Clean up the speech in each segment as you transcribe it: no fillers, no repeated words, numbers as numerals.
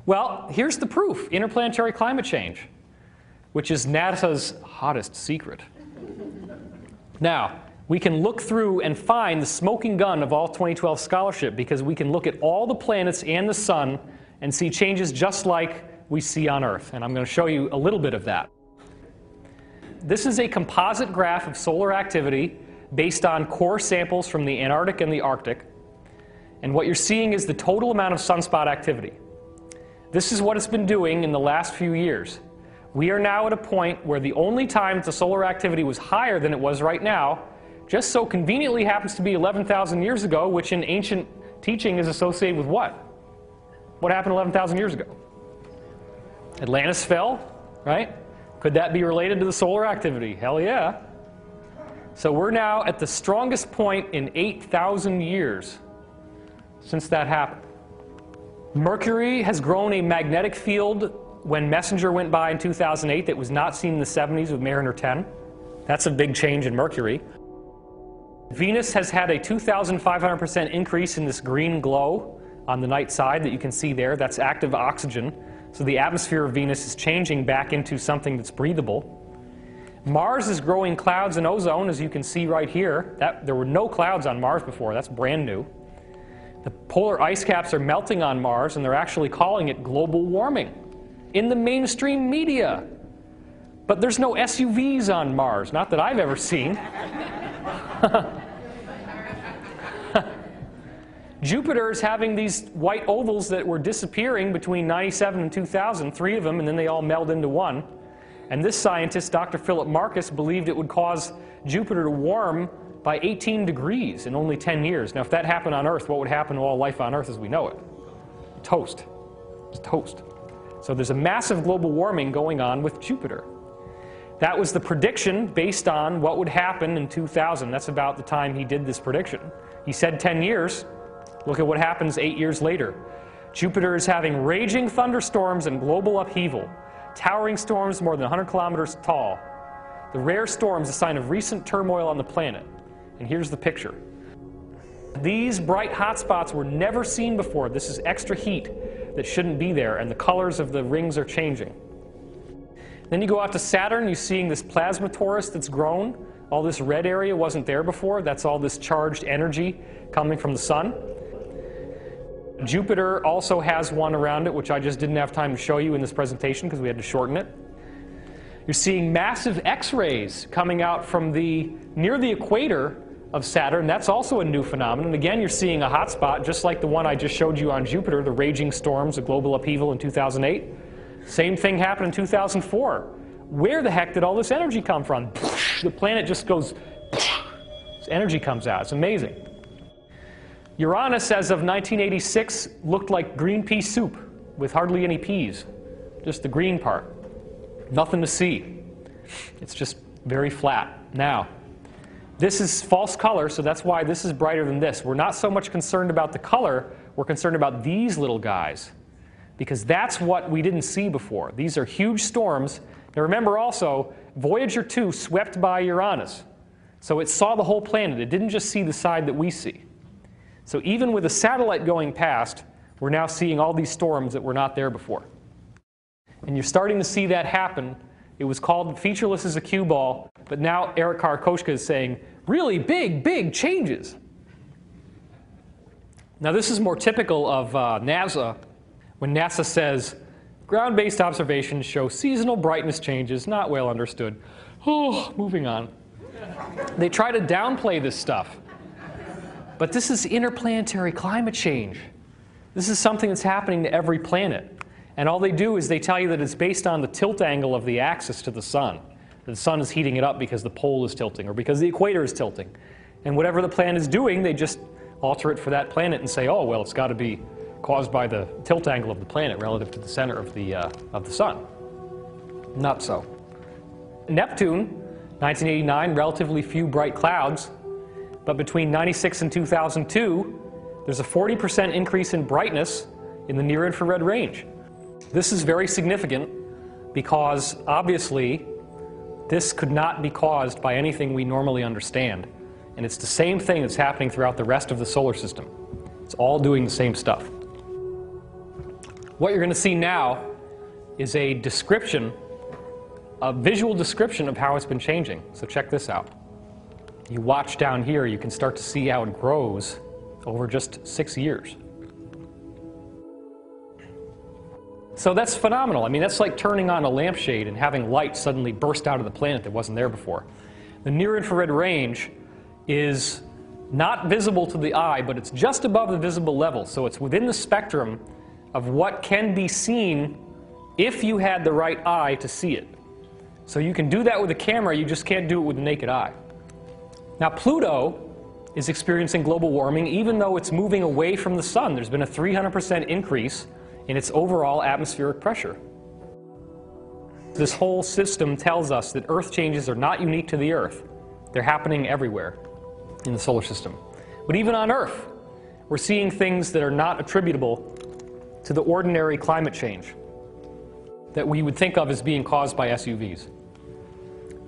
Well, here's the proof: interplanetary climate change, which is NASA's hottest secret. Now, we can look through and find the smoking gun of all 2012 scholarship, because we can look at all the planets and the sun and see changes just like we see on Earth. And I'm going to show you a little bit of that. This is a composite graph of solar activity based on core samples from the Antarctic and the Arctic. And what you're seeing is the total amount of sunspot activity. This is what it's been doing in the last few years. We are now at a point where the only time the solar activity was higher than it was right now just so conveniently happens to be 11,000 years ago, which in ancient teaching is associated with what? What happened 11,000 years ago? Atlantis fell, right? Could that be related to the solar activity? Hell yeah. So we're now at the strongest point in 8,000 years since that happened. Mercury has grown a magnetic field when Messenger went by in 2008 that was not seen in the 70s with Mariner 10. That's a big change in Mercury. Venus has had a 2,500% increase in this green glow on the night side that you can see there. That's active oxygen. So the atmosphere of Venus is changing back into something that's breathable. Mars is growing clouds and ozone, as you can see right here. There were no clouds on Mars before. That's brand new. The polar ice caps are melting on Mars, and they're actually calling it global warming in the mainstream media. But there's no SUVs on Mars, not that I've ever seen. Jupiter is having these white ovals that were disappearing between 97 and 2000, 3 of them, and then they all meld into one. And this scientist, Dr. Philip Marcus, believed it would cause Jupiter to warm by 18 degrees in only 10 years. Now, if that happened on Earth, what would happen to all life on Earth as we know it? Toast. It's toast. So there's a massive global warming going on with Jupiter. That was the prediction based on what would happen in 2000. That's about the time he did this prediction. He said 10 years. Look at what happens 8 years later. Jupiter is having raging thunderstorms and global upheaval. Towering storms more than 100 kilometers tall. The rare storms, a sign of recent turmoil on the planet. And here's the picture. These bright hotspots were never seen before. This is extra heat that shouldn't be there, and the colors of the rings are changing. Then you go out to Saturn, you're seeing this plasma torus that's grown. All this red area wasn't there before. That's all this charged energy coming from the sun. Jupiter also has one around it, which I just didn't have time to show you in this presentation because we had to shorten it. You're seeing massive X-rays coming out from near the equator of Saturn. That's also a new phenomenon. Again, you're seeing a hot spot, just like the one I just showed you on Jupiter, the raging storms, the global upheaval in 2008. Same thing happened in 2004. Where the heck did all this energy come from? The planet just goes, energy comes out. It's amazing. Uranus, as of 1986, looked like green pea soup with hardly any peas. Just the green part. Nothing to see. It's just very flat. Now, this is false color, so that's why this is brighter than this. We're not so much concerned about the color, we're concerned about these little guys, because that's what we didn't see before. These are huge storms. Now remember also, Voyager 2 swept by Uranus, so it saw the whole planet. It didn't just see the side that we see. So even with a satellite going past, we're now seeing all these storms that were not there before. And you're starting to see that happen. It was called featureless as a cue ball, but now Eric Karkoschka is saying, really big changes. Now this is more typical of NASA, when NASA says, ground-based observations show seasonal brightness changes, not well understood. Oh, moving on. They try to downplay this stuff. But this is interplanetary climate change. This is something that's happening to every planet. And all they do is they tell you that it's based on the tilt angle of the axis to the sun. The sun is heating it up because the pole is tilting or because the equator is tilting. And whatever the planet is doing, they just alter it for that planet and say, oh, well, it's got to be caused by the tilt angle of the planet relative to the center of the sun. Not so. Neptune, 1989, relatively few bright clouds. But between 96 and 2002, there's a 40% increase in brightness in the near-infrared range. This is very significant because, obviously, this could not be caused by anything we normally understand. And it's the same thing that's happening throughout the rest of the solar system. It's all doing the same stuff. What you're going to see now is a description, a visual description of how it's been changing. So check this out. You watch down here, you can start to see how it grows over just 6 years. So that's phenomenal. I mean, that's like turning on a lampshade and having light suddenly burst out of the planet that wasn't there before. The near-infrared range is not visible to the eye, but it's just above the visible level. So it's within the spectrum of what can be seen if you had the right eye to see it. So you can do that with a camera, you just can't do it with the naked eye. Now, Pluto is experiencing global warming even though it's moving away from the sun. There's been a 300% increase in its overall atmospheric pressure. This whole system tells us that Earth changes are not unique to the Earth. They're happening everywhere in the solar system. But even on Earth, we're seeing things that are not attributable to the ordinary climate change that we would think of as being caused by SUVs.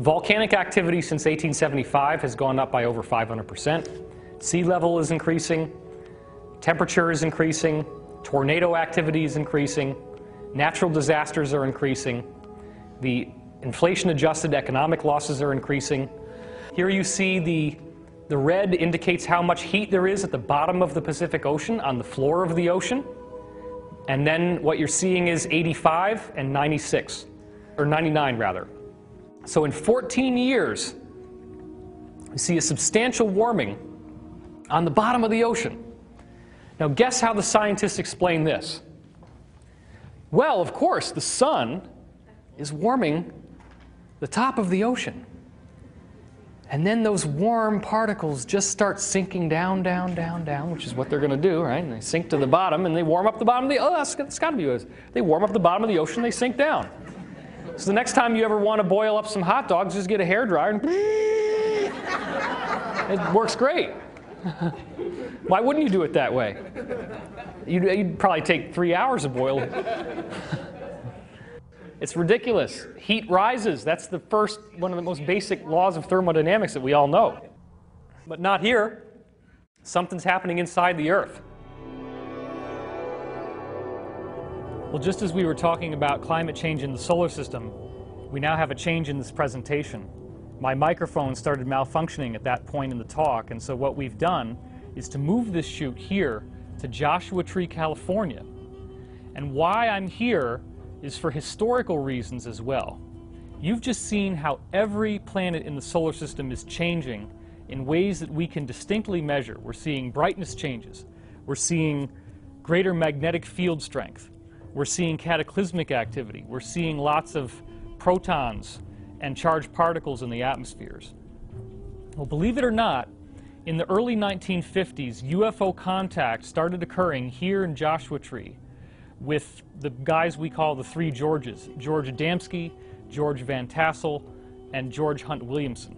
Volcanic activity since 1875 has gone up by over 500%. Sea level is increasing, temperature is increasing, tornado activity is increasing, natural disasters are increasing, the inflation-adjusted economic losses are increasing. Here you see the red indicates how much heat there is at the bottom of the Pacific Ocean, on the floor of the ocean. And then what you're seeing is 85 and 96, or 99 rather. So in 14 years, you see a substantial warming on the bottom of the ocean. Now guess how the scientists explain this? Well, of course, the sun is warming the top of the ocean. And then those warm particles just start sinking down, down, down, down, which is what they're going to do, right? And they sink to the bottom, and they warm up the bottom of the, that's got to be what it is. They warm up the bottom of the ocean, they sink down. So the next time you ever want to boil up some hot dogs, just get a hairdryer and it works great. Why wouldn't you do it that way? You'd probably take 3 hours to boil. It's ridiculous. Heat rises. That's the first, one of the most basic laws of thermodynamics that we all know. But not here. Something's happening inside the Earth. Well, just as we were talking about climate change in the solar system, we now have a change in this presentation. My microphone started malfunctioning at that point in the talk, and so what we've done is to move this shoot here to Joshua Tree, California. And why I'm here is for historical reasons as well. You've just seen how every planet in the solar system is changing in ways that we can distinctly measure. We're seeing brightness changes. We're seeing greater magnetic field strength. We're seeing cataclysmic activity. We're seeing lots of protons and charged particles in the atmospheres. Well, believe it or not, in the early 1950s, UFO contact started occurring here in Joshua Tree with the guys we call the three Georges, George Adamski, George Van Tassel, and George Hunt Williamson.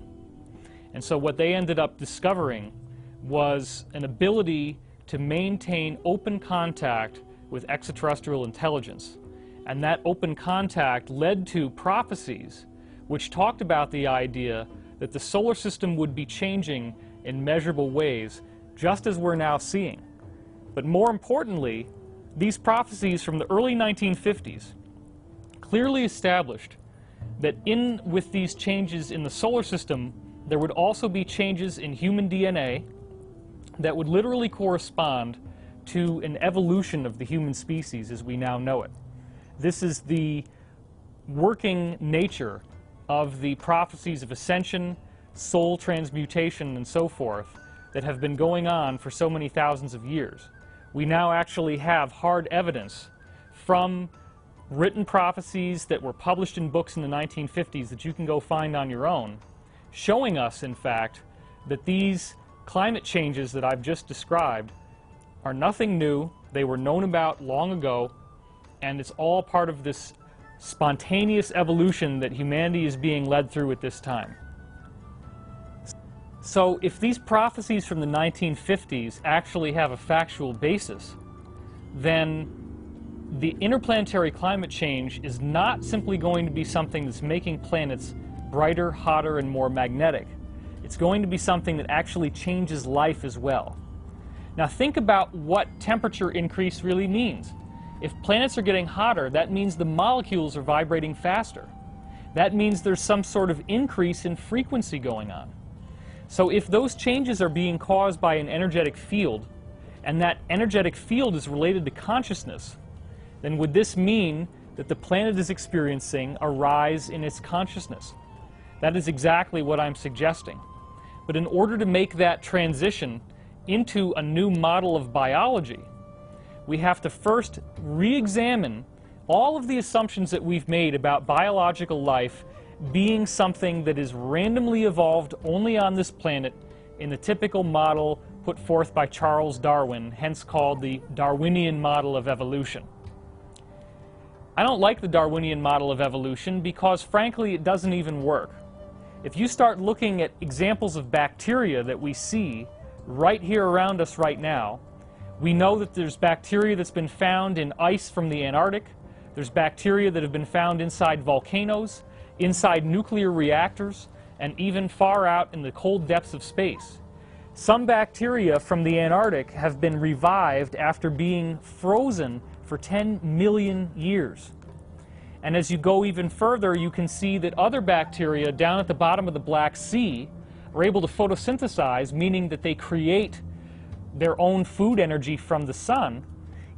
And so what they ended up discovering was an ability to maintain open contact with extraterrestrial intelligence. And that open contact led to prophecies which talked about the idea that the solar system would be changing in measurable ways, just as we're now seeing. But more importantly, these prophecies from the early 1950s clearly established that with these changes in the solar system, there would also be changes in human DNA that would literally correspond to an evolution of the human species as we now know it. This is the working nature of the prophecies of ascension, soul transmutation, and so forth that have been going on for so many thousands of years. We now actually have hard evidence from written prophecies that were published in books in the 1950s that you can go find on your own, showing us, in fact, that these climate changes that I've just described are nothing new. They were known about long ago, and it's all part of this spontaneous evolution that humanity is being led through at this time. So if these prophecies from the 1950s actually have a factual basis, then the interplanetary climate change is not simply going to be something that's making planets brighter, hotter, and more magnetic. It's going to be something that actually changes life as well. Now think about what temperature increase really means. If planets are getting hotter, that means the molecules are vibrating faster. That means there's some sort of increase in frequency going on. So if those changes are being caused by an energetic field, and that energetic field is related to consciousness, then would this mean that the planet is experiencing a rise in its consciousness? That is exactly what I'm suggesting. But in order to make that transition into a new model of biology, we have to first re-examine all of the assumptions that we've made about biological life being something that is randomly evolved only on this planet in the typical model put forth by Charles Darwin, hence called the Darwinian model of evolution. I don't like the Darwinian model of evolution because, frankly, it doesn't even work. If you start looking at examples of bacteria that we see right here around us right now, we know that there's bacteria that's been found in ice from the Antarctic. There's bacteria that have been found inside volcanoes, inside nuclear reactors, and even far out in the cold depths of space. Some bacteria from the Antarctic have been revived after being frozen for 10 million years. And as you go even further, you can see that other bacteria down at the bottom of the Black Sea are able to photosynthesize, meaning that they create their own food energy from the sun,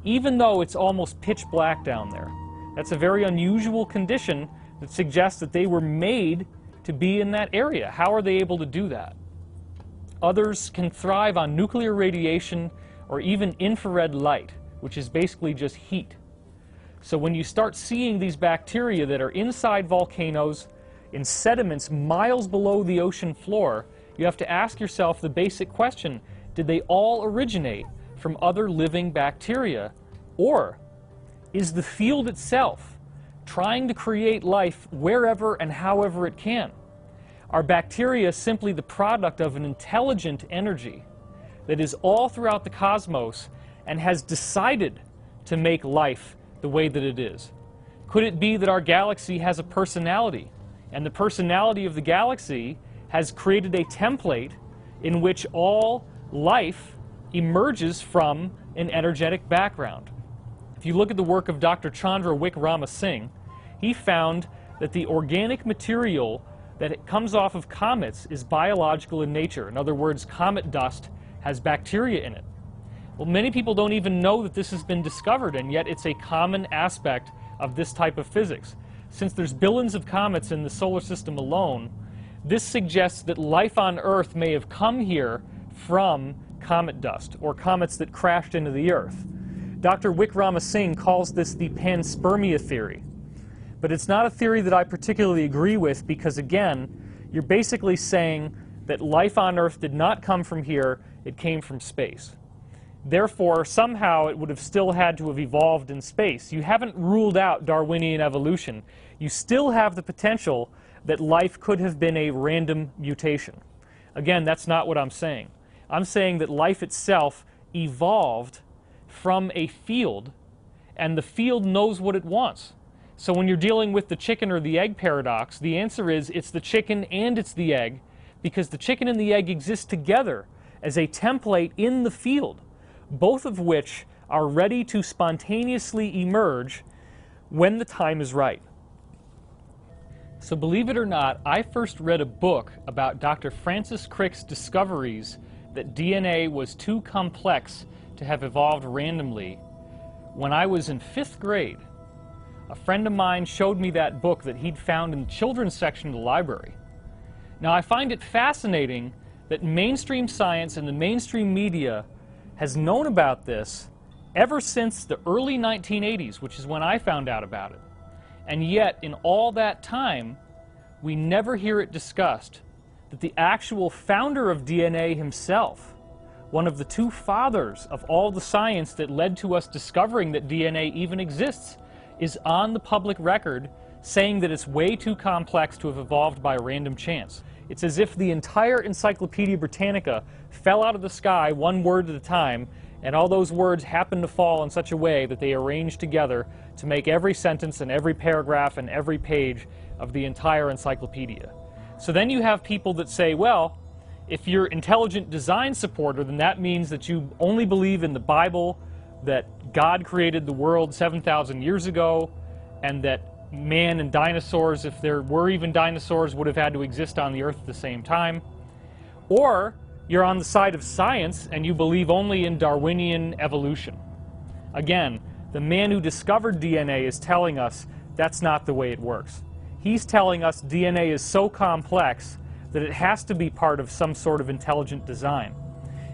even though it's almost pitch black down there. That's a very unusual condition that suggests that they were made to be in that area. How are they able to do that? Others can thrive on nuclear radiation or even infrared light, which is basically just heat. So when you start seeing these bacteria that are inside volcanoes, in sediments miles below the ocean floor, you have to ask yourself the basic question: did they all originate from other living bacteria? Or is the field itself trying to create life wherever and however it can? Are bacteria simply the product of an intelligent energy that is all throughout the cosmos and has decided to make life the way that it is? Could it be that our galaxy has a personality, and the personality of the galaxy has created a template in which all life emerges from an energetic background? If you look at the work of Dr. Chandra Wickrama Singh, he found that the organic material that comes off of comets is biological in nature. In other words, comet dust has bacteria in it. Well, many people don't even know that this has been discovered, and yet it's a common aspect of this type of physics. Since there's billions of comets in the solar system alone, this suggests that life on Earth may have come here from comet dust, or comets that crashed into the Earth. Dr. Wickrama Singh calls this the panspermia theory. But it's not a theory that I particularly agree with because, again, you're basically saying that life on Earth did not come from here, it came from space. Therefore, somehow it would have still had to have evolved in space. You haven't ruled out Darwinian evolution. You still have the potential that life could have been a random mutation. Again, that's not what I'm saying. I'm saying that life itself evolved from a field, and the field knows what it wants. So when you're dealing with the chicken or the egg paradox, the answer is it's the chicken and it's the egg, because the chicken and the egg exist together as a template in the field, both of which are ready to spontaneously emerge when the time is right. So believe it or not, I first read a book about Dr. Francis Crick's discoveries that DNA was too complex to have evolved randomly when I was in 5th grade. A friend of mine showed me that book that he'd found in the children's section of the library. Now, I find it fascinating that mainstream science and the mainstream media has known about this ever since the early 1980s, which is when I found out about it. And yet, in all that time, we never hear it discussed that the actual founder of DNA himself, one of the two fathers of all the science that led to us discovering that DNA even exists, is on the public record saying that it's way too complex to have evolved by random chance. It's as if the entire Encyclopedia Britannica fell out of the sky one word at a time, and all those words happened to fall in such a way that they arranged together to make every sentence and every paragraph and every page of the entire encyclopedia. So then you have people that say, well, if you're intelligent design supporter, then that means that you only believe in the Bible that God created the world 7,000 years ago, and that man and dinosaurs, if there were even dinosaurs, would have had to exist on the Earth at the same time. Or you're on the side of science and you believe only in Darwinian evolution. Again, the man who discovered DNA is telling us that's not the way it works. He's telling us DNA is so complex that it has to be part of some sort of intelligent design.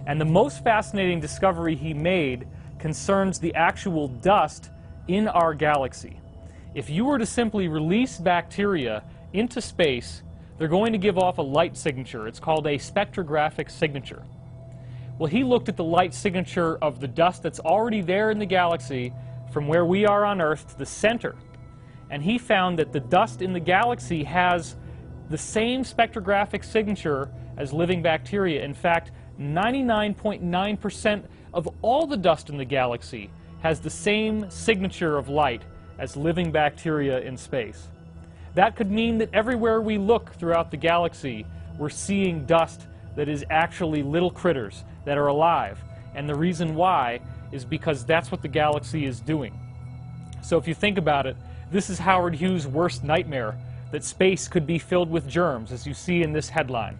And the most fascinating discovery he made concerns the actual dust in our galaxy. If you were to simply release bacteria into space, they're going to give off a light signature. It's called a spectrographic signature. Well, he looked at the light signature of the dust that's already there in the galaxy from where we are on Earth to the center. And he found that the dust in the galaxy has the same spectrographic signature as living bacteria. In fact, 99.9% of all the dust in the galaxy has the same signature of light as living bacteria in space. That could mean that everywhere we look throughout the galaxy, we're seeing dust that is actually little critters that are alive. And the reason why is because that's what the galaxy is doing. So if you think about it, this is Howard Hughes' worst nightmare, that space could be filled with germs, as you see in this headline.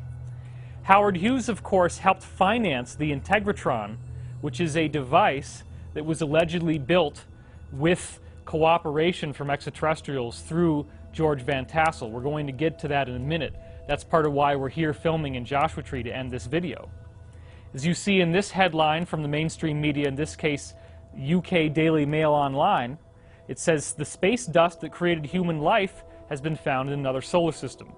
Howard Hughes, of course, helped finance the Integratron, which is a device that was allegedly built with cooperation from extraterrestrials through George Van Tassel. We're going to get to that in a minute. That's part of why we're here filming in Joshua Tree to end this video. As you see in this headline from the mainstream media, in this case UK Daily Mail Online, it says the space dust that created human life has been found in another solar system.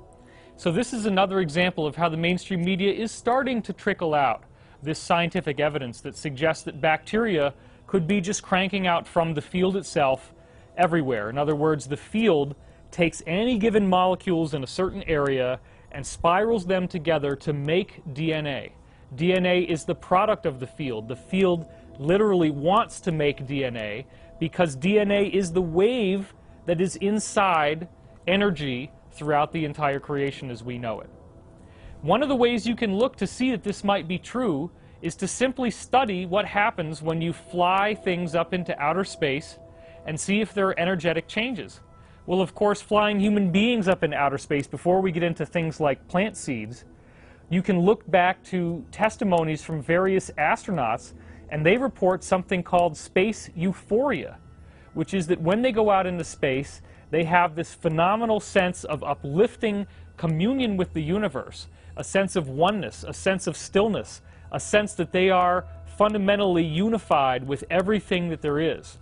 So this is another example of how the mainstream media is starting to trickle out this scientific evidence that suggests that bacteria could be just cranking out from the field itself everywhere. In other words, the field takes any given molecules in a certain area and spirals them together to make DNA. DNA is the product of the field. The field literally wants to make DNA because DNA is the wave that is inside energy throughout the entire creation as we know it. One of the ways you can look to see that this might be true is to simply study what happens when you fly things up into outer space and see if there are energetic changes. Well, of course, flying human beings up in outer space, before we get into things like plant seeds, you can look back to testimonies from various astronauts, and they report something called space euphoria, which is that when they go out into space, they have this phenomenal sense of uplifting communion with the universe, a sense of oneness, a sense of stillness, a sense that they are fundamentally unified with everything that there is.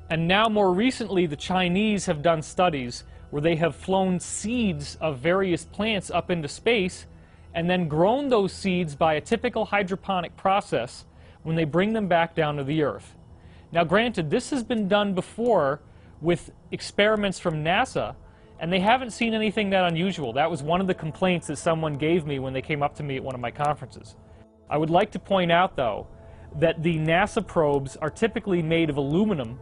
And now more recently, the Chinese have done studies where they have flown seeds of various plants up into space and then grown those seeds by a typical hydroponic process when they bring them back down to the Earth. Now granted, this has been done before with experiments from NASA, and they haven't seen anything that unusual. That was one of the complaints that someone gave me when they came up to me at one of my conferences. I would like to point out, though, that the NASA probes are typically made of aluminum,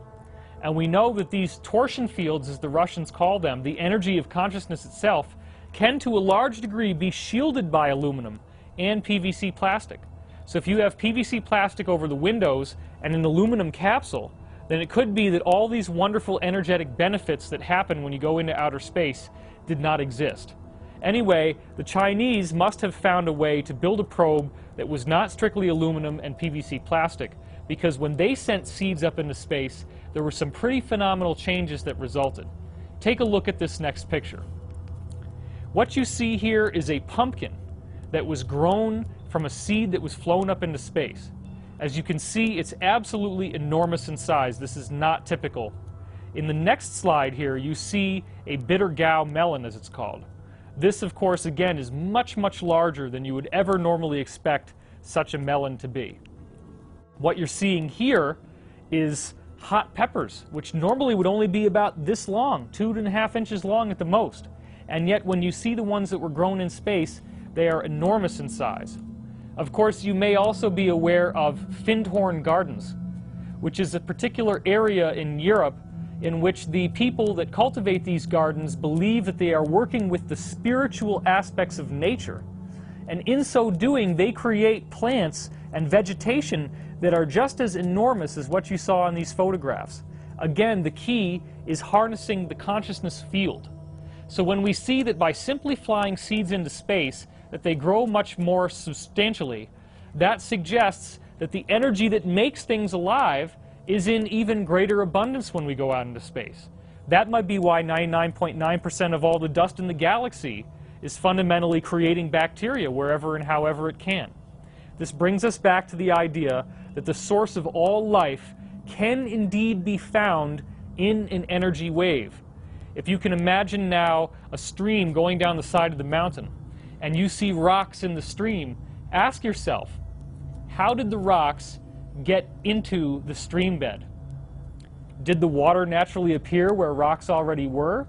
and we know that these torsion fields, as the Russians call them, the energy of consciousness itself, can to a large degree be shielded by aluminum and PVC plastic. So if you have PVC plastic over the windows and an aluminum capsule, then it could be that all these wonderful energetic benefits that happen when you go into outer space did not exist. Anyway, the Chinese must have found a way to build a probe that was not strictly aluminum and PVC plastic, because when they sent seeds up into space, there were some pretty phenomenal changes that resulted. Take a look at this next picture. What you see here is a pumpkin that was grown from a seed that was flown up into space. As you can see, it's absolutely enormous in size. This is not typical. In the next slide here, you see a bitter gao melon, as it's called. This, of course, again, is much, much larger than you would ever normally expect such a melon to be. What you're seeing here is hot peppers, which normally would only be about this long, 2.5 inches long at the most. And yet, when you see the ones that were grown in space, they are enormous in size. Of course, you may also be aware of Findhorn Gardens, which is a particular area in Europe in which the people that cultivate these gardens believe that they are working with the spiritual aspects of nature. And in so doing, they create plants and vegetation that are just as enormous as what you saw in these photographs. Again, the key is harnessing the consciousness field. So when we see that by simply flying seeds into space, that they grow much more substantially, that suggests that the energy that makes things alive is in even greater abundance when we go out into space. That might be why 99.9% of all the dust in the galaxy is fundamentally creating bacteria wherever and however it can. This brings us back to the idea that the source of all life can indeed be found in an energy wave. If you can imagine now a stream going down the side of the mountain, and you see rocks in the stream, ask yourself, how did the rocks get into the stream bed? Did the water naturally appear where rocks already were?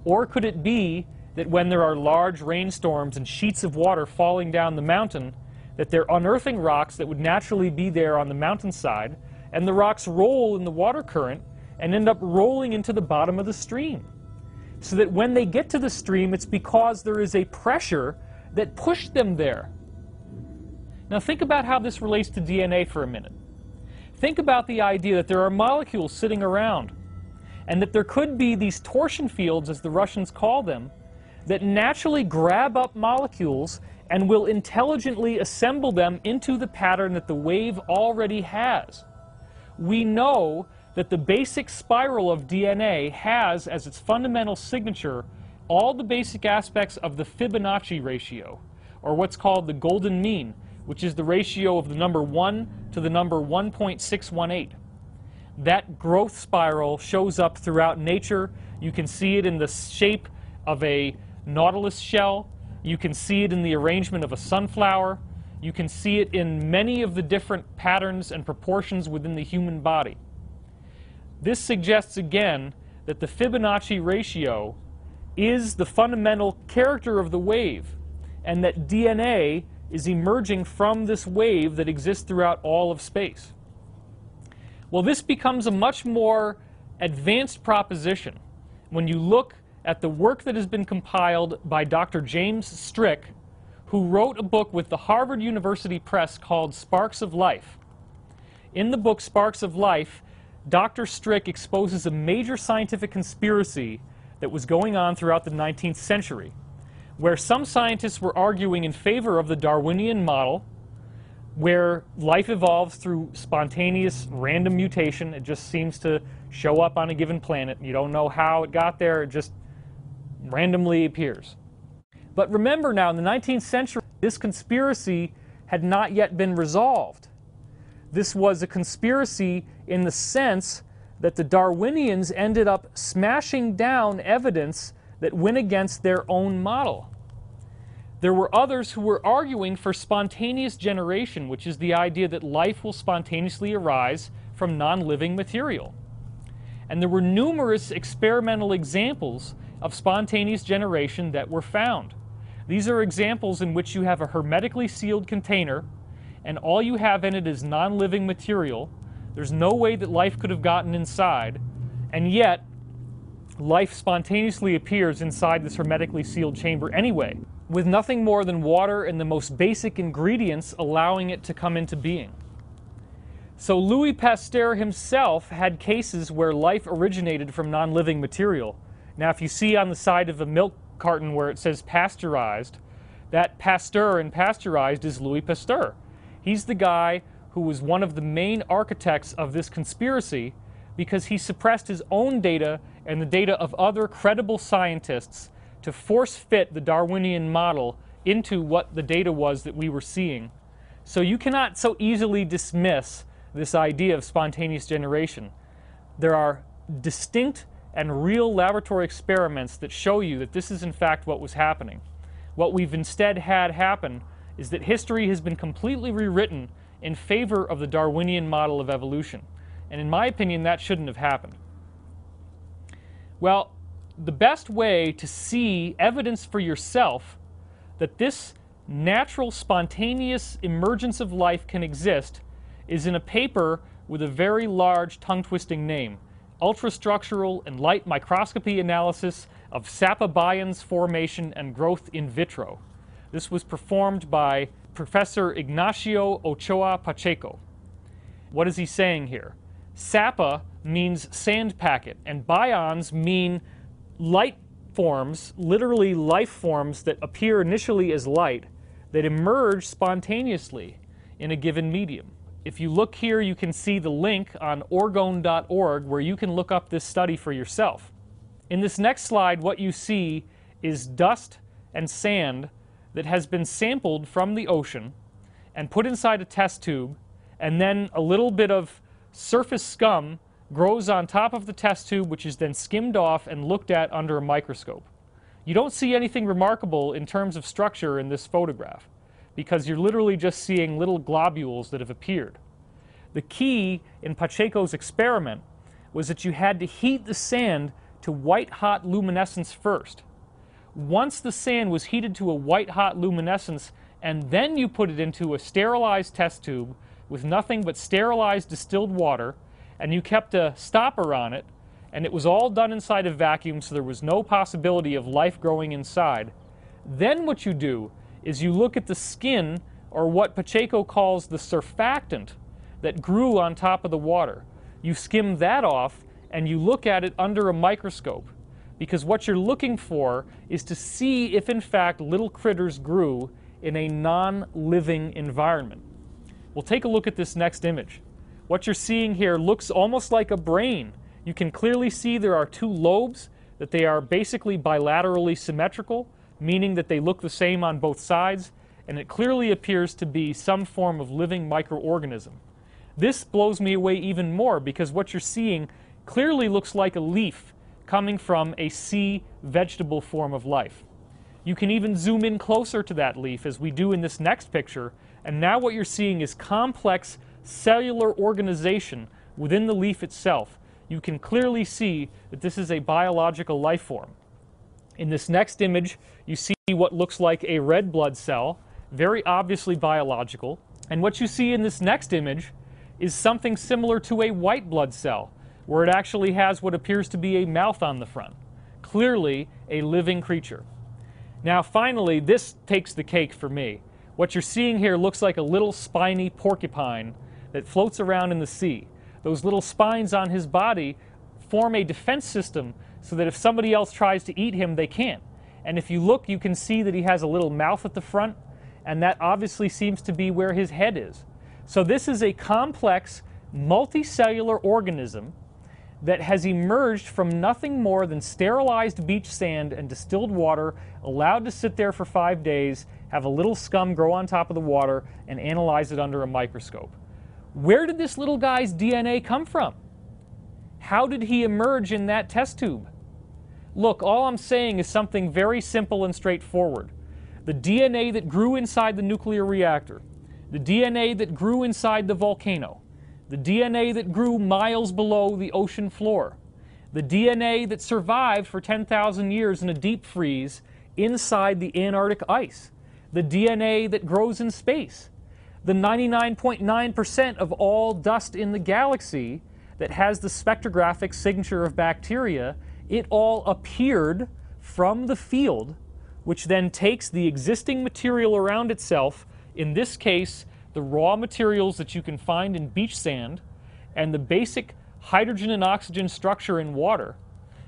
Or could it be that when there are large rainstorms and sheets of water falling down the mountain, that they're unearthing rocks that would naturally be there on the mountainside, and the rocks roll in the water current and end up rolling into the bottom of the stream? So that when they get to the stream, it's because there is a pressure that pushed them there. Now think about how this relates to DNA for a minute. Think about the idea that there are molecules sitting around, and that there could be these torsion fields, as the Russians call them, that naturally grab up molecules and will intelligently assemble them into the pattern that the wave already has. We know that the basic spiral of DNA has as its fundamental signature all the basic aspects of the Fibonacci ratio, or what's called the golden mean, which is the ratio of the number 1 to the number 1.618. That growth spiral shows up throughout nature. You can see it in the shape of a nautilus shell. You can see it in the arrangement of a sunflower. You can see it in many of the different patterns and proportions within the human body. This suggests again that the Fibonacci ratio is the fundamental character of the wave, and that DNA is emerging from this wave that exists throughout all of space. Well, this becomes a much more advanced proposition when you look at the work that has been compiled by Dr. James Strick, who wrote a book with the Harvard University Press called Sparks of Life. In the book Sparks of Life, Dr. Strick exposes a major scientific conspiracy that was going on throughout the 19th century, where some scientists were arguing in favor of the Darwinian model, where life evolves through spontaneous random mutation. It just seems to show up on a given planet. You don't know how it got there, it just randomly appears. But remember now, in the 19th century, this conspiracy had not yet been resolved. This was a conspiracy in the sense that the Darwinians ended up smashing down evidence that went against their own model. There were others who were arguing for spontaneous generation, which is the idea that life will spontaneously arise from non-living material. And there were numerous experimental examples of spontaneous generation that were found. These are examples in which you have a hermetically sealed container, and all you have in it is non-living material. There's no way that life could have gotten inside, and yet life spontaneously appears inside this hermetically sealed chamber anyway, with nothing more than water and the most basic ingredients allowing it to come into being. So Louis Pasteur himself had cases where life originated from non-living material. Now if you see on the side of a milk carton where it says pasteurized, that Pasteur in pasteurized is Louis Pasteur. He's the guy who was one of the main architects of this conspiracy because he suppressed his own data and the data of other credible scientists to force fit the Darwinian model into what the data was that we were seeing. So you cannot so easily dismiss this idea of spontaneous generation. There are distinct and real laboratory experiments that show you that this is in fact what was happening. What we've instead had happen is that history has been completely rewritten in favor of the Darwinian model of evolution. And in my opinion, that shouldn't have happened. Well, the best way to see evidence for yourself that this natural, spontaneous emergence of life can exist is in a paper with a very large, tongue-twisting name, Ultrastructural and Light Microscopy Analysis of Sapobians Formation and Growth in Vitro. This was performed by Professor Ignacio Ochoa Pacheco. What is he saying here? SAPA means sand packet, and bions mean light forms, literally life forms that appear initially as light, that emerge spontaneously in a given medium. If you look here, you can see the link on orgone.org where you can look up this study for yourself. In this next slide, what you see is dust and sand that has been sampled from the ocean and put inside a test tube, and then a little bit of surface scum grows on top of the test tube, which is then skimmed off and looked at under a microscope. You don't see anything remarkable in terms of structure in this photograph, because you're literally just seeing little globules that have appeared. The key in Pacheco's experiment was that you had to heat the sand to white-hot luminescence first. Once the sand was heated to a white-hot luminescence, and then you put it into a sterilized test tube with nothing but sterilized distilled water, and you kept a stopper on it, and it was all done inside a vacuum, so there was no possibility of life growing inside. Then what you do is you look at the skin, or what Pacheco calls the surfactant, that grew on top of the water. You skim that off, and you look at it under a microscope, because what you're looking for is to see if in fact little critters grew in a non-living environment. We'll take a look at this next image. What you're seeing here looks almost like a brain. You can clearly see there are two lobes, that they are basically bilaterally symmetrical, meaning that they look the same on both sides, and it clearly appears to be some form of living microorganism. This blows me away even more, because what you're seeing clearly looks like a leaf coming from a sea vegetable form of life. You can even zoom in closer to that leaf, as we do in this next picture, and now what you're seeing is complex cellular organization within the leaf itself. You can clearly see that this is a biological life form. In this next image, you see what looks like a red blood cell, very obviously biological, and what you see in this next image is something similar to a white blood cell, where it actually has what appears to be a mouth on the front. Clearly a living creature. Now finally, this takes the cake for me. What you're seeing here looks like a little spiny porcupine that floats around in the sea. Those little spines on his body form a defense system so that if somebody else tries to eat him, they can't. And if you look, you can see that he has a little mouth at the front, and that obviously seems to be where his head is. So this is a complex, multicellular organism that has emerged from nothing more than sterilized beach sand and distilled water, allowed to sit there for 5 days, have a little scum grow on top of the water, and analyze it under a microscope. Where did this little guy's DNA come from? How did he emerge in that test tube? Look, all I'm saying is something very simple and straightforward. The DNA that grew inside the nuclear reactor, the DNA that grew inside the volcano, the DNA that grew miles below the ocean floor, the DNA that survived for 10,000 years in a deep freeze inside the Antarctic ice, the DNA that grows in space, the 99.9% of all dust in the galaxy that has the spectrographic signature of bacteria, it all appeared from the field, which then takes the existing material around itself, in this case, the raw materials that you can find in beach sand, and the basic hydrogen and oxygen structure in water,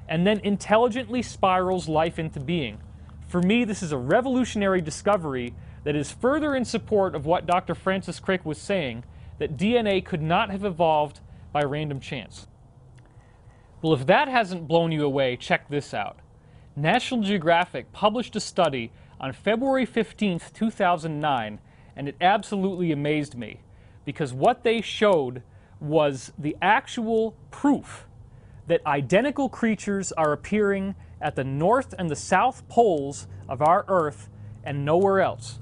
and then intelligently spirals life into being. For me, this is a revolutionary discovery that is further in support of what Dr. Francis Crick was saying, that DNA could not have evolved by random chance. Well, if that hasn't blown you away, check this out. National Geographic published a study on February 15th, 2009, and it absolutely amazed me, because what they showed was the actual proof that identical creatures are appearing at the north and the south poles of our Earth and nowhere else.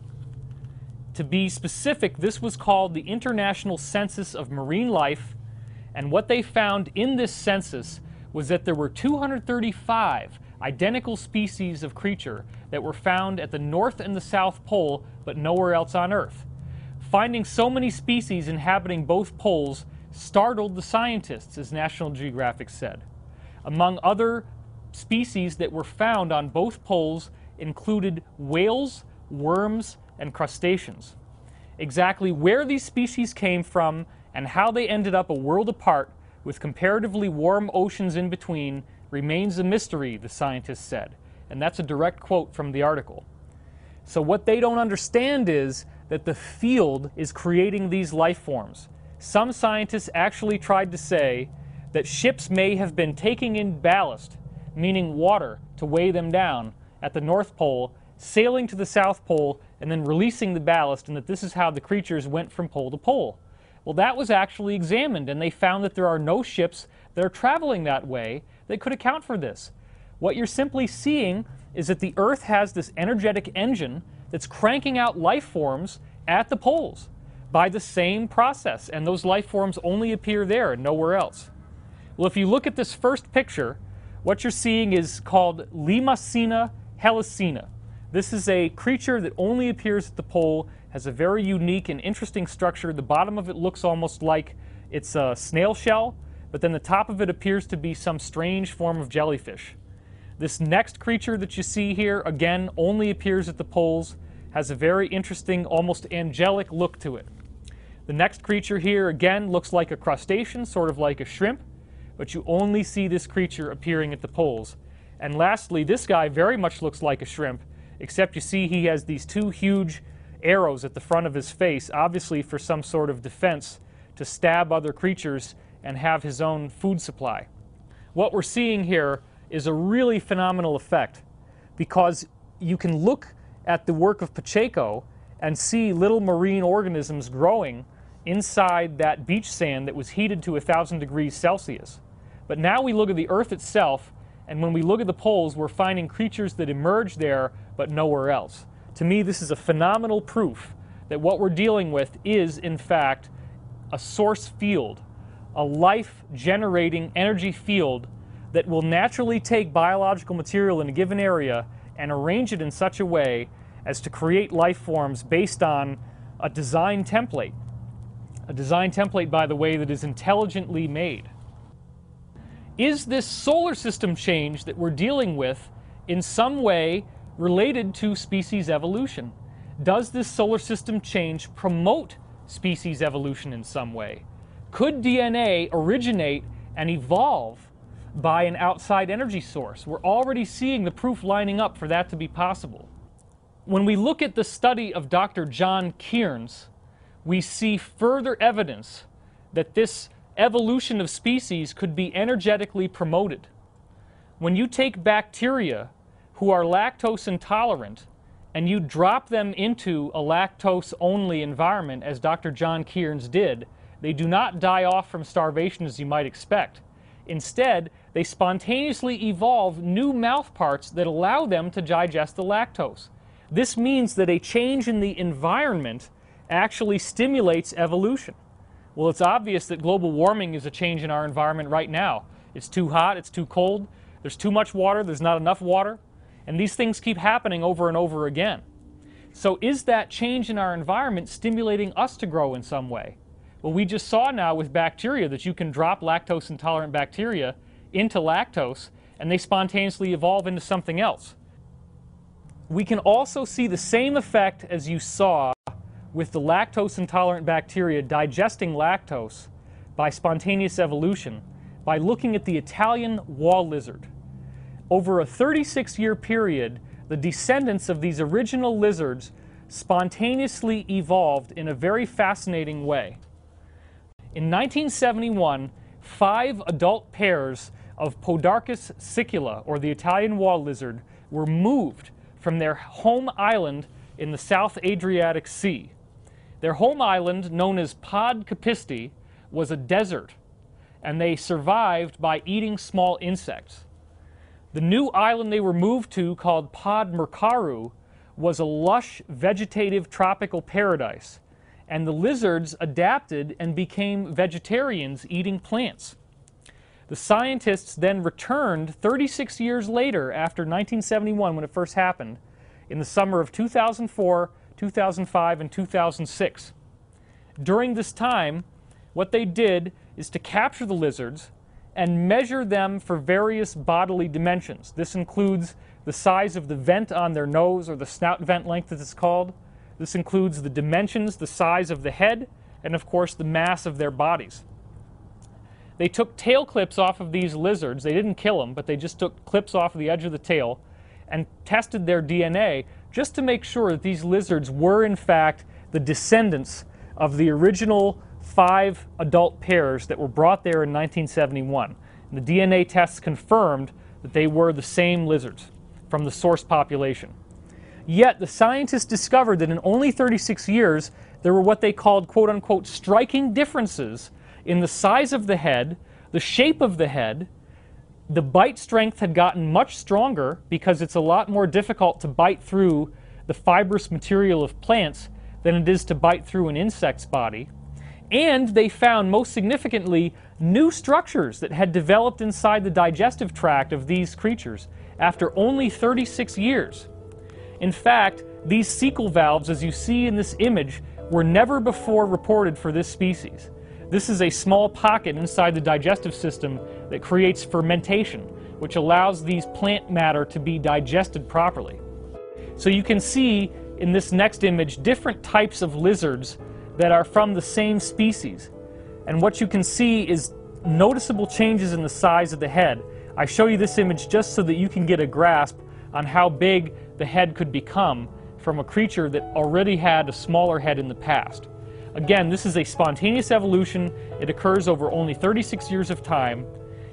To be specific, this was called the International Census of Marine Life, and what they found in this census was that there were 235 identical species of creature that were found at the North and the South Pole, but nowhere else on Earth. Finding so many species inhabiting both poles startled the scientists, as National Geographic said. Among other species that were found on both poles included whales, worms, and crustaceans. Exactly where these species came from and how they ended up a world apart with comparatively warm oceans in between remains a mystery, the scientists said. And that's a direct quote from the article. So what they don't understand is that the field is creating these life forms. Some scientists actually tried to say that ships may have been taking in ballast, meaning water, to weigh them down at the North Pole, sailing to the South Pole, and then releasing the ballast, and that this is how the creatures went from pole to pole. Well, that was actually examined, and they found that there are no ships that are traveling that way that could account for this. What you're simply seeing is that the Earth has this energetic engine that's cranking out life forms at the poles by the same process, and those life forms only appear there and nowhere else. Well, if you look at this first picture, what you're seeing is called Limacina helicina. This is a creature that only appears at the pole, has a very unique and interesting structure. The bottom of it looks almost like it's a snail shell, but then the top of it appears to be some strange form of jellyfish. This next creature that you see here, again, only appears at the poles, has a very interesting, almost angelic look to it. The next creature here, again, looks like a crustacean, sort of like a shrimp, but you only see this creature appearing at the poles. And lastly, this guy very much looks like a shrimp, except you see he has these two huge arrows at the front of his face, obviously for some sort of defense to stab other creatures and have his own food supply. What we're seeing here is a really phenomenal effect, because you can look at the work of Pacheco and see little marine organisms growing inside that beach sand that was heated to 1,000 degrees Celsius. But now we look at the Earth itself, and when we look at the poles, we're finding creatures that emerge there but nowhere else. To me, this is a phenomenal proof that what we're dealing with is, in fact, a source field, a life-generating energy field that will naturally take biological material in a given area and arrange it in such a way as to create life forms based on a design template. A design template, by the way, that is intelligently made. Is this solar system change that we're dealing with in some way related to species evolution? Does this solar system change promote species evolution in some way? Could DNA originate and evolve by an outside energy source? We're already seeing the proof lining up for that to be possible. When we look at the study of Dr. John Kearns, we see further evidence that this evolution of species could be energetically promoted. When you take bacteria who are lactose intolerant and you drop them into a lactose-only environment, as Dr. John Kearns did, they do not die off from starvation as you might expect. Instead, they spontaneously evolve new mouth parts that allow them to digest the lactose. This means that a change in the environment actually stimulates evolution. Well, it's obvious that global warming is a change in our environment right now. It's too hot, it's too cold, there's too much water, there's not enough water, and these things keep happening over and over again. So is that change in our environment stimulating us to grow in some way? Well, we just saw now with bacteria that you can drop lactose-intolerant bacteria into lactose, and they spontaneously evolve into something else. We can also see the same effect as you saw with the lactose-intolerant bacteria digesting lactose by spontaneous evolution by looking at the Italian wall lizard. Over a 36-year period, the descendants of these original lizards spontaneously evolved in a very fascinating way. In 1971, 5 adult pairs of Podarcus sicula, or the Italian wall lizard, were moved from their home island in the South Adriatic Sea. Their home island, known as Pod Capisti, was a desert, and they survived by eating small insects. The new island they were moved to, called Pod Mercaru, was a lush vegetative tropical paradise, and the lizards adapted and became vegetarians eating plants. The scientists then returned 36 years later, after 1971 when it first happened, in the summer of 2004, 2005, and 2006. During this time, what they did is to capture the lizards and measure them for various bodily dimensions. This includes the size of the vent on their nose, or the snout vent length as it's called. This includes the dimensions, the size of the head, and of course the mass of their bodies. They took tail clips off of these lizards. They didn't kill them, but they just took clips off of the edge of the tail and tested their DNA just to make sure that these lizards were in fact the descendants of the original 5 adult pairs that were brought there in 1971. And the DNA tests confirmed that they were the same lizards from the source population. Yet the scientists discovered that in only 36 years there were what they called quote-unquote striking differences in the size of the head, the shape of the head. The bite strength had gotten much stronger because it's a lot more difficult to bite through the fibrous material of plants than it is to bite through an insect's body. And they found, most significantly, new structures that had developed inside the digestive tract of these creatures after only 36 years. In fact, these cecal valves, as you see in this image, were never before reported for this species. This is a small pocket inside the digestive system that creates fermentation, which allows these plant matter to be digested properly. So you can see in this next image different types of lizards that are from the same species. And what you can see is noticeable changes in the size of the head. I show you this image just so that you can get a grasp on how big the head could become from a creature that already had a smaller head in the past. Again, this is a spontaneous evolution. It occurs over only 36 years of time,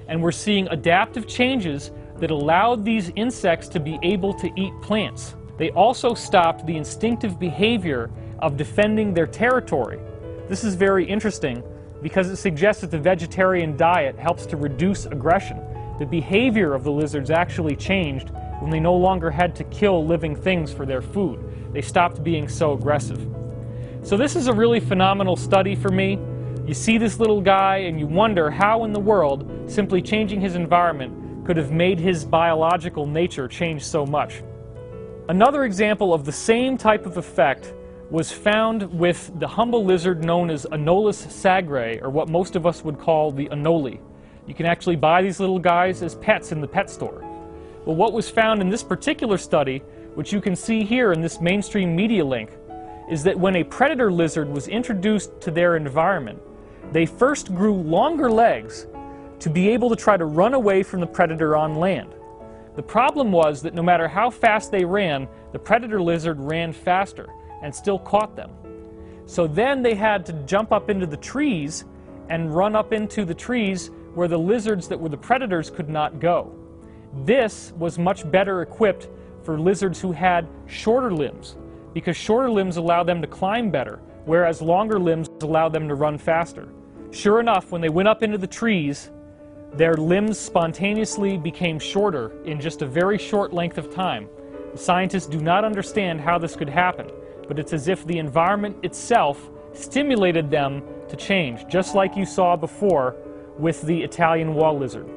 and we're seeing adaptive changes that allowed these insects to be able to eat plants. They also stopped the instinctive behavior of defending their territory. This is very interesting because it suggests that the vegetarian diet helps to reduce aggression. The behavior of the lizards actually changed when they no longer had to kill living things for their food. They stopped being so aggressive. So this is a really phenomenal study for me. You see this little guy and you wonder how in the world simply changing his environment could have made his biological nature change so much. Another example of the same type of effect was found with the humble lizard known as Anolis sagre, or what most of us would call the anole. You can actually buy these little guys as pets in the pet store. Well, what was found in this particular study, which you can see here in this mainstream media link, is that when a predator lizard was introduced to their environment, they first grew longer legs to be able to try to run away from the predator on land. The problem was that no matter how fast they ran, the predator lizard ran faster and still caught them. So then they had to jump up into the trees and run up into the trees where the lizards that were the predators could not go. This was much better equipped for lizards who had shorter limbs, because shorter limbs allow them to climb better, whereas longer limbs allow them to run faster. Sure enough, when they went up into the trees, their limbs spontaneously became shorter in just a very short length of time. The scientists do not understand how this could happen, but it's as if the environment itself stimulated them to change, just like you saw before with the Italian wall lizard.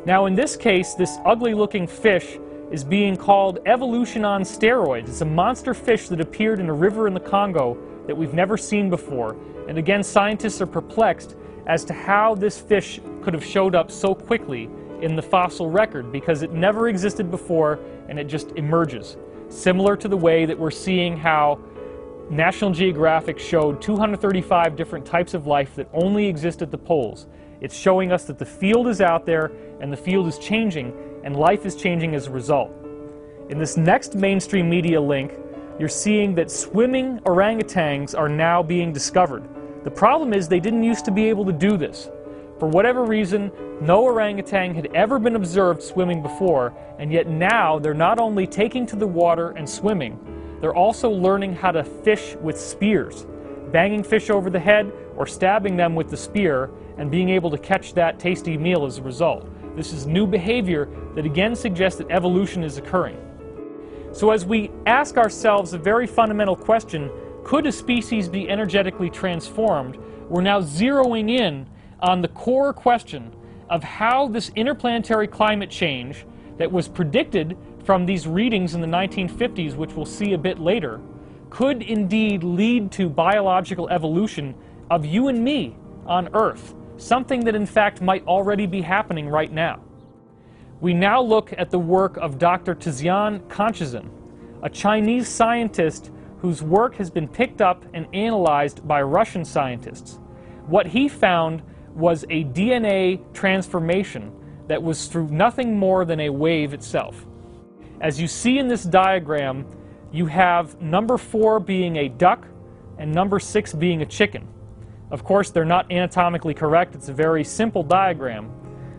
Now in this case, this ugly-looking fish is being called evolution on steroids. It's a monster fish that appeared in a river in the Congo that we've never seen before. And again, scientists are perplexed as to how this fish could have showed up so quickly in the fossil record, because it never existed before and it just emerges. Similar to the way that we're seeing how National Geographic showed 235 different types of life that only exist at the poles. It's showing us that the field is out there and the field is changing, and life is changing as a result. In this next mainstream media link, you're seeing that swimming orangutans are now being discovered. The problem is they didn't used to be able to do this. For whatever reason, no orangutan had ever been observed swimming before, and yet now they're not only taking to the water and swimming, they're also learning how to fish with spears, banging fish over the head or stabbing them with the spear and being able to catch that tasty meal as a result. This is new behavior that again suggests that evolution is occurring. So as we ask ourselves a very fundamental question, could a species be energetically transformed? We're now zeroing in on the core question of how this interplanetary climate change that was predicted from these readings in the 1950s, which we'll see a bit later, could indeed lead to biological evolution of you and me on Earth, something that in fact might already be happening right now. We now look at the work of Dr. Tizian Kanchizin, a Chinese scientist whose work has been picked up and analyzed by Russian scientists. What he found was a DNA transformation that was through nothing more than a wave itself. As you see in this diagram, you have number 4 being a duck and number 6 being a chicken. Of course, they're not anatomically correct. It's a very simple diagram.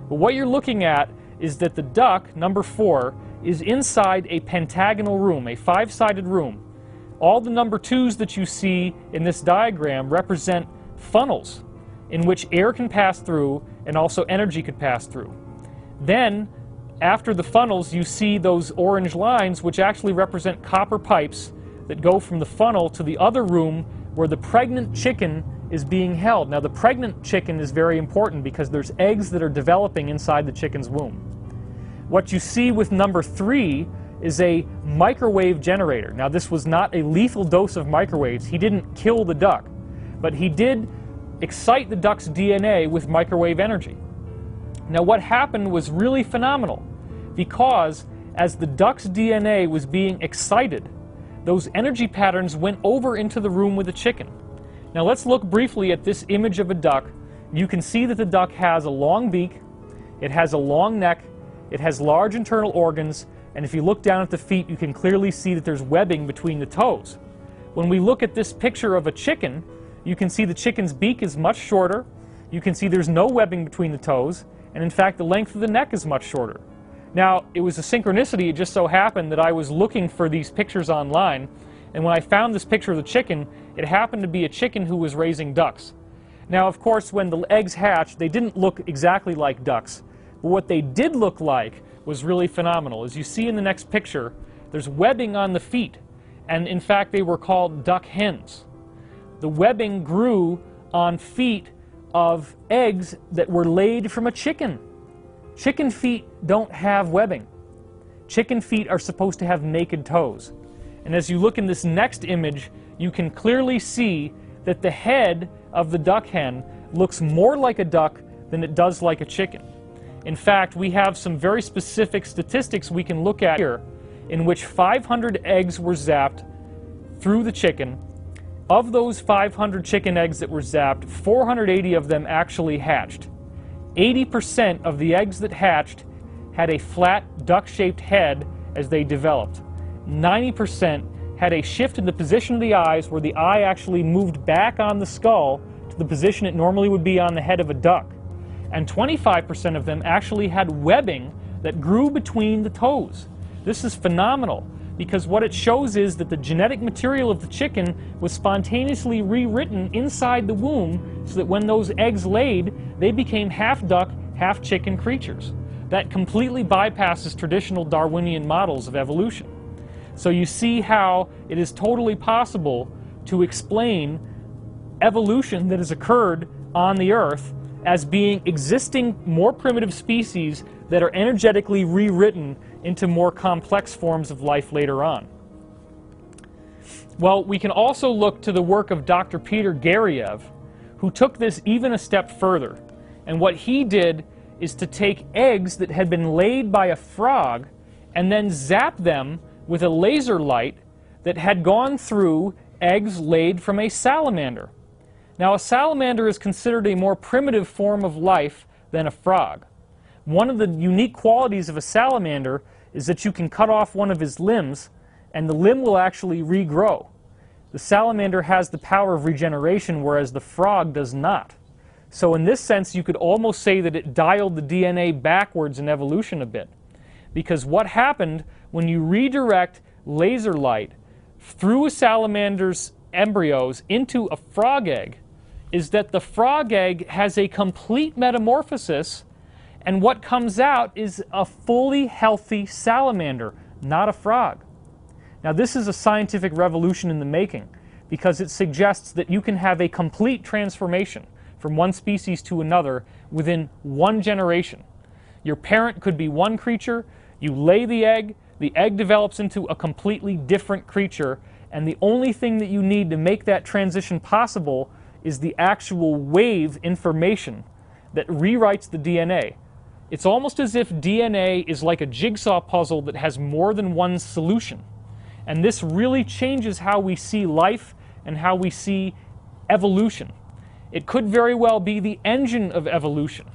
But what you're looking at is that the duck, number 4, is inside a pentagonal room, a 5-sided room. All the number 2s that you see in this diagram represent funnels in which air can pass through and also energy could pass through. Then, after the funnels, you see those orange lines which actually represent copper pipes that go from the funnel to the other room where the pregnant chicken is being held. Now, the pregnant chicken is very important because there's eggs that are developing inside the chicken's womb. What you see with number 3 is a microwave generator. Now, this was not a lethal dose of microwaves. He didn't kill the duck, but he did excite the duck's DNA with microwave energy. Now, what happened was really phenomenal because as the duck's DNA was being excited, those energy patterns went over into the room with the chicken. Now, let's look briefly at this image of a duck. You can see that the duck has a long beak, it has a long neck, it has large internal organs, and if you look down at the feet, you can clearly see that there's webbing between the toes. When we look at this picture of a chicken, you can see the chicken's beak is much shorter, you can see there's no webbing between the toes, and in fact the length of the neck is much shorter. Now, it was a synchronicity. It just so happened that I was looking for these pictures online, and when I found this picture of the chicken, it happened to be a chicken who was raising ducks. Now, of course, when the eggs hatched, they didn't look exactly like ducks, but what they did look like was really phenomenal. As you see in the next picture, there's webbing on the feet, and in fact they were called duck hens. The webbing grew on feet of eggs that were laid from a chicken. Chicken feet don't have webbing. Chicken feet are supposed to have naked toes. And as you look in this next image, you can clearly see that the head of the duck hen looks more like a duck than it does like a chicken. In fact, we have some very specific statistics we can look at here in which 500 eggs were zapped through the chicken. Of those 500 chicken eggs that were zapped, 480 of them actually hatched. 80% of the eggs that hatched had a flat duck-shaped head as they developed. 90% had a shift in the position of the eyes where the eye actually moved back on the skull to the position it normally would be on the head of a duck. And 25% of them actually had webbing that grew between the toes. This is phenomenal because what it shows is that the genetic material of the chicken was spontaneously rewritten inside the womb so that when those eggs laid, they became half duck, half chicken creatures. That completely bypasses traditional Darwinian models of evolution. So you see how it is totally possible to explain evolution that has occurred on the Earth as being existing more primitive species that are energetically rewritten into more complex forms of life later on. Well, we can also look to the work of Dr. Peter Garriev, who took this even a step further. And what he did is to take eggs that had been laid by a frog and then zap them with a laser light that had gone through eggs laid from a salamander. Now, a salamander is considered a more primitive form of life than a frog. One of the unique qualities of a salamander is that you can cut off one of his limbs and the limb will actually regrow. The salamander has the power of regeneration, whereas the frog does not. So in this sense, you could almost say that it dialed the DNA backwards in evolution a bit. Because what happened when you redirect laser light through a salamander's embryos into a frog egg is that the frog egg has a complete metamorphosis, and what comes out is a fully healthy salamander, not a frog. Now, this is a scientific revolution in the making because it suggests that you can have a complete transformation from one species to another within one generation. Your parent could be one creature, you lay the egg develops into a completely different creature, and the only thing that you need to make that transition possible is the actual wave information that rewrites the DNA. It's almost as if DNA is like a jigsaw puzzle that has more than one solution. And this really changes how we see life and how we see evolution. It could very well be the engine of evolution.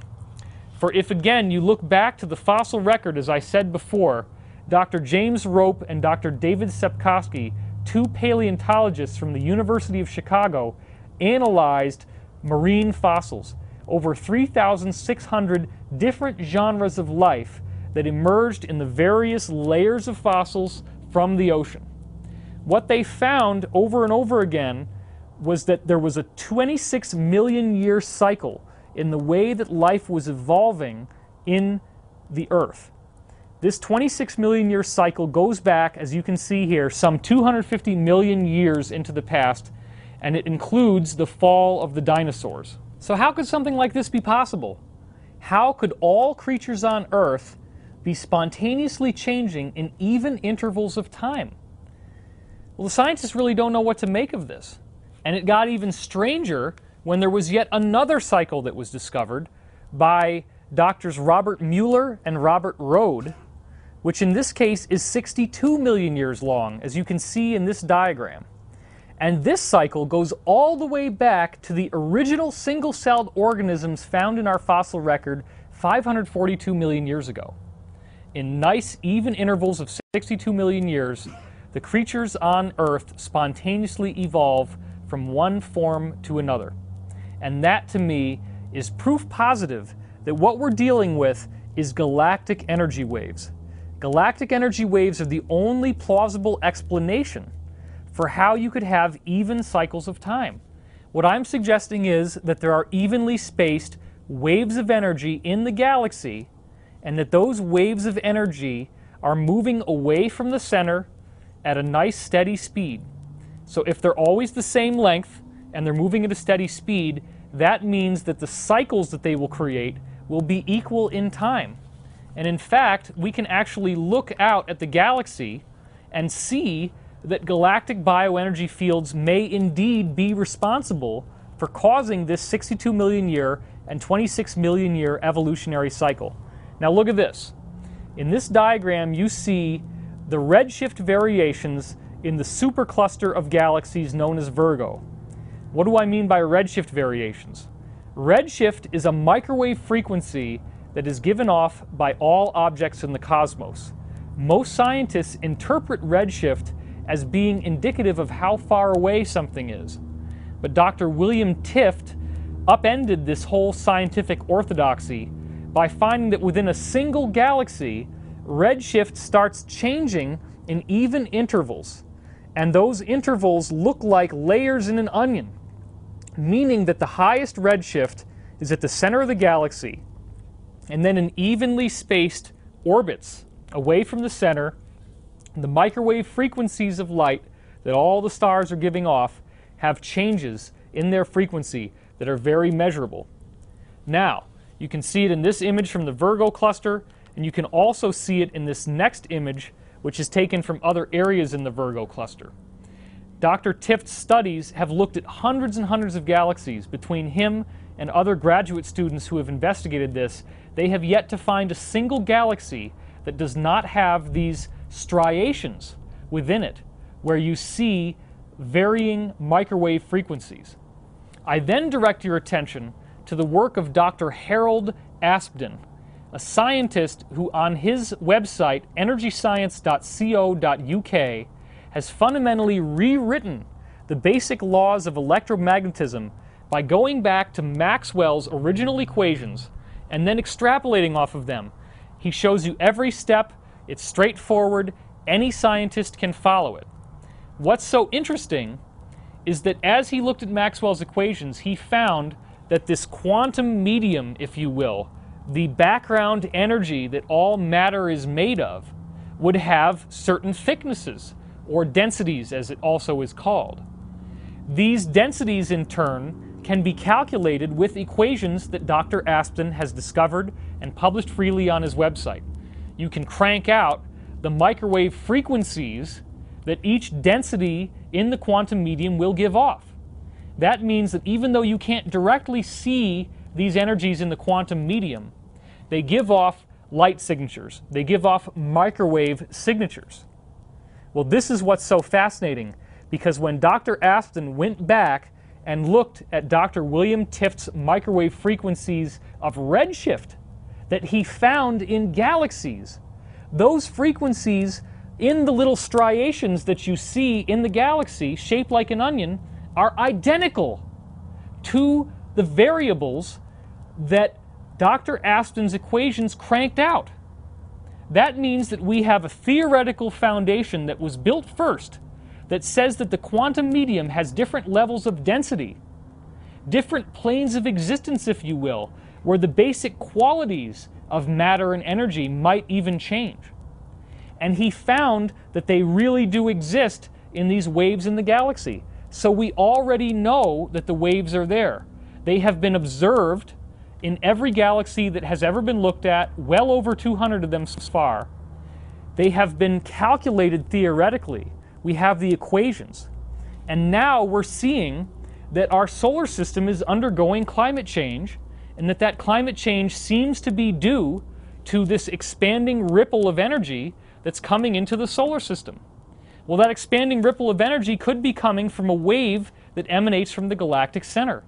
For if, again, you look back to the fossil record, as I said before, Dr. James Rope and Dr. David Sepkoski, two paleontologists from the University of Chicago, analyzed marine fossils, over 3,600 different genres of life that emerged in the various layers of fossils from the ocean. What they found over and over again was that there was a 26 million year cycle in the way that life was evolving in the Earth. This 26 million year cycle goes back, as you can see here, some 250 million years into the past, and it includes the fall of the dinosaurs. So how could something like this be possible? How could all creatures on Earth be spontaneously changing in even intervals of time? Well, the scientists really don't know what to make of this. And it got even stranger when there was yet another cycle that was discovered by doctors Robert Mueller and Robert Rode, which in this case is 62 million years long, as you can see in this diagram. And this cycle goes all the way back to the original single-celled organisms found in our fossil record 542 million years ago. In nice, even intervals of 62 million years, the creatures on Earth spontaneously evolve from one form to another. And that, to me, is proof positive that what we're dealing with is galactic energy waves. Galactic energy waves are the only plausible explanation for how you could have even cycles of time. What I'm suggesting is that there are evenly spaced waves of energy in the galaxy, and that those waves of energy are moving away from the center at a nice steady speed. So if they're always the same length and they're moving at a steady speed, that means that the cycles that they will create will be equal in time. And in fact, we can actually look out at the galaxy and see that galactic bioenergy fields may indeed be responsible for causing this 62 million year and 26 million year evolutionary cycle. Now look at this. In this diagram you see the redshift variations in the supercluster of galaxies known as Virgo. What do I mean by redshift variations? Redshift is a microwave frequency that is given off by all objects in the cosmos. Most scientists interpret redshift as being indicative of how far away something is. But Dr. William Tift upended this whole scientific orthodoxy by finding that within a single galaxy, redshift starts changing in even intervals. And those intervals look like layers in an onion, meaning that the highest redshift is at the center of the galaxy, and then in evenly spaced orbits away from the center, the microwave frequencies of light that all the stars are giving off have changes in their frequency that are very measurable. Now, you can see it in this image from the Virgo cluster, and you can also see it in this next image, which is taken from other areas in the Virgo cluster. Dr. Tift's studies have looked at hundreds and hundreds of galaxies. Between him and other graduate students who have investigated this, they have yet to find a single galaxy that does not have these striations within it, where you see varying microwave frequencies. I then direct your attention to the work of Dr. Harold Aspdin, a scientist who on his website, energyscience.co.uk, has fundamentally rewritten the basic laws of electromagnetism by going back to Maxwell's original equations and then extrapolating off of them. He shows you every step. It's straightforward. Any scientist can follow it. What's so interesting is that as he looked at Maxwell's equations, he found that this quantum medium, if you will, the background energy that all matter is made of, would have certain thicknesses, or densities as it also is called. These densities, in turn, can be calculated with equations that Dr. Aspdin has discovered and published freely on his website. You can crank out the microwave frequencies that each density in the quantum medium will give off. That means that even though you can't directly see these energies in the quantum medium, they give off light signatures. They give off microwave signatures. Well, this is what's so fascinating, because when Dr. Aston went back and looked at Dr. William Tift's microwave frequencies of redshift that he found in galaxies, those frequencies in the little striations that you see in the galaxy, shaped like an onion, are identical to the variables that Dr. Aston's equations cranked out. That means that we have a theoretical foundation that was built first that says that the quantum medium has different levels of density, different planes of existence, if you will, where the basic qualities of matter and energy might even change. And he found that they really do exist in these waves in the galaxy. So we already know that the waves are there. They have been observed in every galaxy that has ever been looked at, well over 200 of them so far. They have been calculated theoretically. We have the equations. And now we're seeing that our solar system is undergoing climate change, and that climate change seems to be due to this expanding ripple of energy that's coming into the solar system. Well, that expanding ripple of energy could be coming from a wave that emanates from the galactic center.